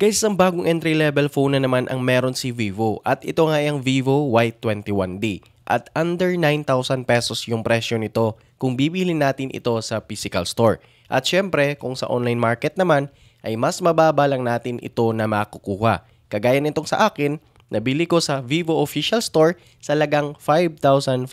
Guys, isang bagong entry-level phone na naman ang meron si Vivo at ito nga yung Vivo Y21D at under 9,000 pesos yung presyo nito kung bibili natin ito sa physical store. At syempre, kung sa online market naman ay mas mababa lang natin ito na makukuha. Kagaya nitong sa akin, nabili ko sa Vivo official store sa lagang 5,500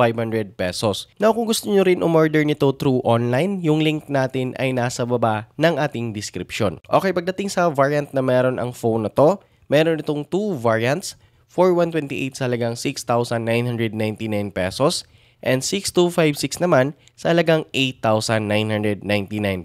pesos. Now kung gusto nyo rin umorder nito through online, yung link natin ay nasa baba ng ating description. Okay, pagdating sa variant na meron ang phone na to, meron itong 2 variants. 4128 sa halagang 6,999 pesos and 6256 naman sa halagang 8,999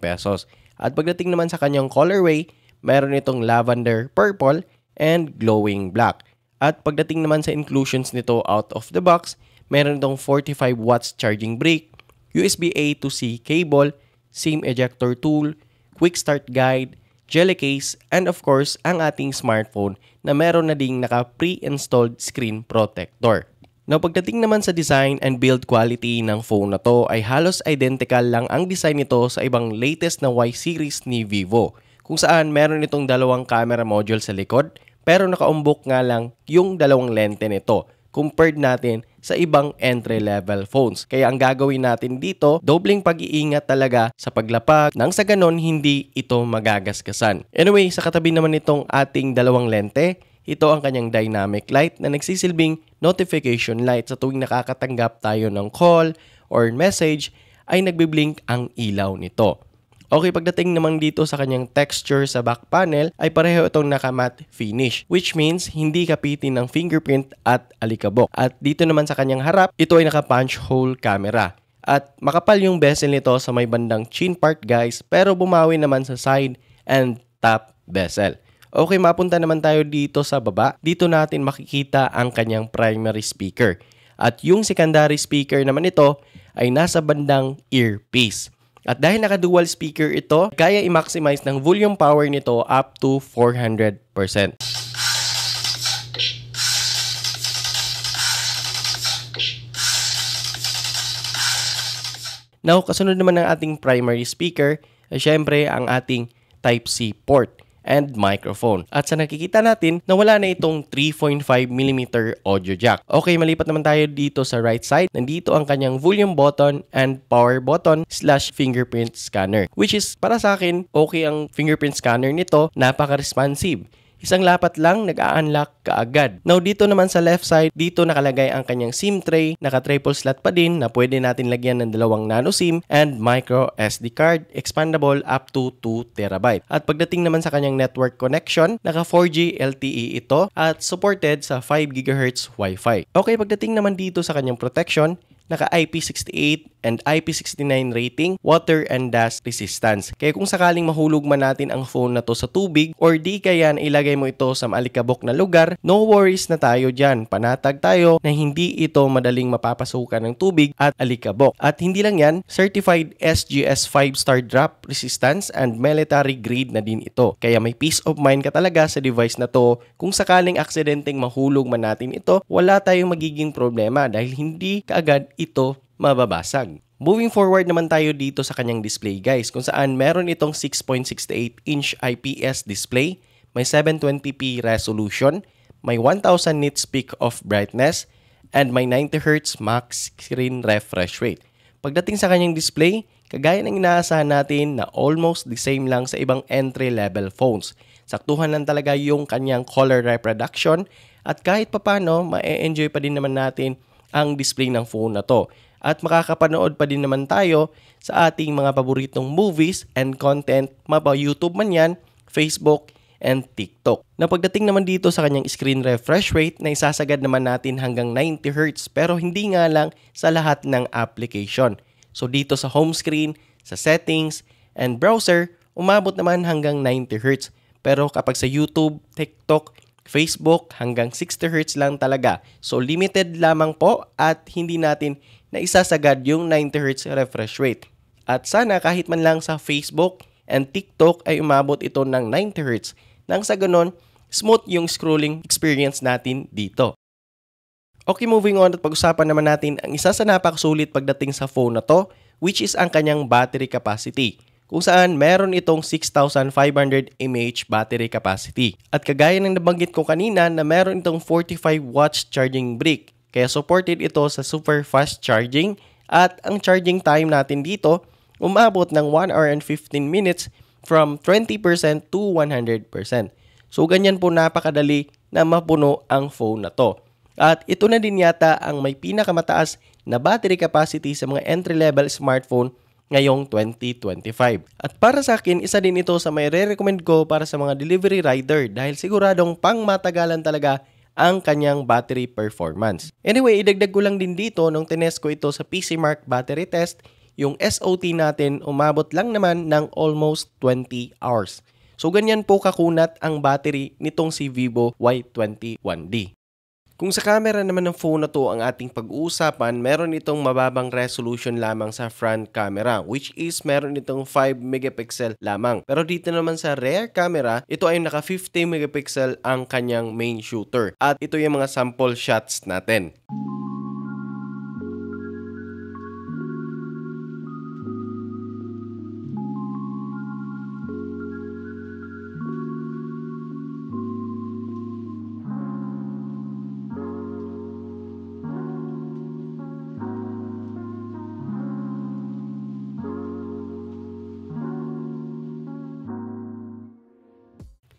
pesos. At pagdating naman sa kanyang colorway, meron itong lavender purple and glowing black. At pagdating naman sa inclusions nito out of the box, meron itong 45 watts charging brick, USB-A to C cable, SIM ejector tool, quick start guide, jelly case, and of course, ang ating smartphone na meron na ding naka-pre-installed screen protector. Now, pagdating naman sa design and build quality ng phone na to ay halos identical lang ang design nito sa ibang latest na Y series ni Vivo, kung saan meron itong dalawang camera module sa likod, pero nakaumbok nga lang yung dalawang lente nito compared natin sa ibang entry-level phones. Kaya ang gagawin natin dito, dobleng pag-iingat talaga sa paglapag nang sa ganon hindi ito magagasgasan. Anyway, sa katabi naman nitong ating dalawang lente, ito ang kanyang dynamic light na nagsisilbing notification light sa tuwing nakakatanggap tayo ng call or message ay nagbiblink ang ilaw nito. Okay, pagdating naman dito sa kanyang texture sa back panel ay pareho itong naka-matte finish, which means hindi kapitin ng fingerprint at alikabok. At dito naman sa kanyang harap, ito ay naka-punch hole camera. At makapal yung bezel nito sa may bandang chin part guys, pero bumawi naman sa side and top bezel. Okay, mapunta naman tayo dito sa baba. Dito natin makikita ang kanyang primary speaker. At yung secondary speaker naman ito ay nasa bandang earpiece. At dahil naka-dual speaker ito, kaya i-maximize ng volume power nito up to 400%. Now, kasunod naman ng ating primary speaker ay syempre ang ating Type-C port and microphone. At sa nakikita natin na wala na itong 3.5mm audio jack. Okay, malipat naman tayo dito sa right side. Nandito ang kanyang volume button and power button / fingerprint scanner. Which is, para sa akin, okay ang fingerprint scanner nito. Napaka-responsive. Isang lapat lang, nag-a-unlock kaagad. Now, dito naman sa left side, dito nakalagay ang kanyang SIM tray. Naka-triple slot pa din na pwede natin lagyan ng 2 nano SIM and micro SD card, expandable up to 2TB. At pagdating naman sa kanyang network connection, naka 4G LTE ito at supported sa 5 GHz Wi-Fi. Okay, pagdating naman dito sa kanyang protection, naka IP68 and IP69 rating, water and dust resistance. Kaya kung sakaling mahulog man natin ang phone na to sa tubig or di kaya ilagay mo ito sa maalikabok na lugar, no worries na tayo dyan. Panatag tayo na hindi ito madaling mapapasukan ng tubig at alikabok. At hindi lang yan, certified SGS 5-star drop resistance and military grade na din ito. Kaya may peace of mind ka talaga sa device na to. Kung sakaling aksidenteng mahulog man natin ito, wala tayong magiging problema dahil hindi kaagad ito mababasag. Moving forward naman tayo dito sa kanyang display guys, kung saan meron itong 6.68-inch IPS display, may 720p resolution, may 1000 nits peak of brightness, and may 90Hz max screen refresh rate. Pagdating sa kanyang display, kagaya ng inaasahan natin na almost the same lang sa ibang entry-level phones. Saktuhan lang talaga yung kanyang color reproduction at kahit papano, ma-enjoy pa din naman natin ang display ng phone na to. At makakapanood pa din naman tayo sa ating mga paboritong movies and content, mapa YouTube man yan, Facebook, and TikTok. Na pagdating naman dito sa kanyang screen refresh rate na isasagad naman natin hanggang 90Hz pero hindi nga lang sa lahat ng application. So dito sa home screen, sa settings, and browser, umabot naman hanggang 90Hz. Pero kapag sa YouTube, TikTok, Facebook, hanggang 60Hz lang talaga. So limited lamang po at hindi natin na isasagad yung 90Hz refresh rate. At sana kahit man lang sa Facebook and TikTok ay umabot ito ng 90Hz. Nang sa ganon, smooth yung scrolling experience natin dito. Okay, moving on at pag-usapan naman natin ang isa sa napakasulit pagdating sa phone na to, which is ang kanyang battery capacity. kung saan meron itong 6,500 mAh battery capacity. At kagaya ng nabanggit ko kanina na meron itong 45 watts charging brick, kaya supported ito sa super fast charging at ang charging time natin dito umabot ng 1 hour and 15 minutes from 20% to 100%. So ganyan po napakadali na mapuno ang phone na to. At ito na din yata ang may pinakamataas na battery capacity sa mga entry-level smartphone ngayong 2025. At para sa akin, isa din ito sa may re-recommend ko para sa mga delivery rider dahil siguradong pangmatagalan talaga ang kanyang battery performance. Anyway, idagdag ko lang din dito nung tinest ko ito sa PCMark battery test, yung SOT natin umabot lang naman ng almost 20 hours. So ganyan po kakunat ang battery nitong si Vivo Y21D. Kung sa camera naman ng phone na to ang ating pag-uusapan, meron itong mababang resolution lamang sa front camera, which is meron itong 5 megapixel lamang. Pero dito naman sa rear camera, ito ay naka 50 megapixel ang kanyang main shooter. At ito yung mga sample shots natin.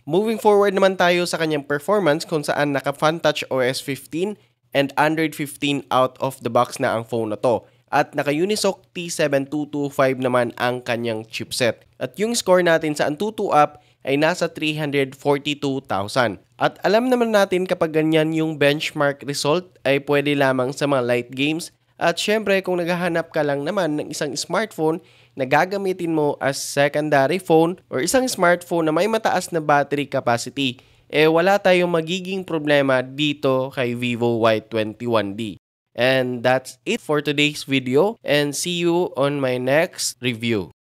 Moving forward naman tayo sa kanyang performance kung saan naka FunTouch OS 15 and Android 15 out of the box na ang phone na to. At naka Unisoc T7225 naman ang kanyang chipset. At yung score natin sa Antutu app ay nasa 342,000. At alam naman natin kapag ganyan yung benchmark result ay pwede lamang sa mga light games. At syempre kung naghahanap ka lang naman ng isang smartphone na gagamitin mo as secondary phone or isang smartphone na may mataas na battery capacity, wala tayong magiging problema dito kay Vivo Y21D. And that's it for today's video and see you on my next review.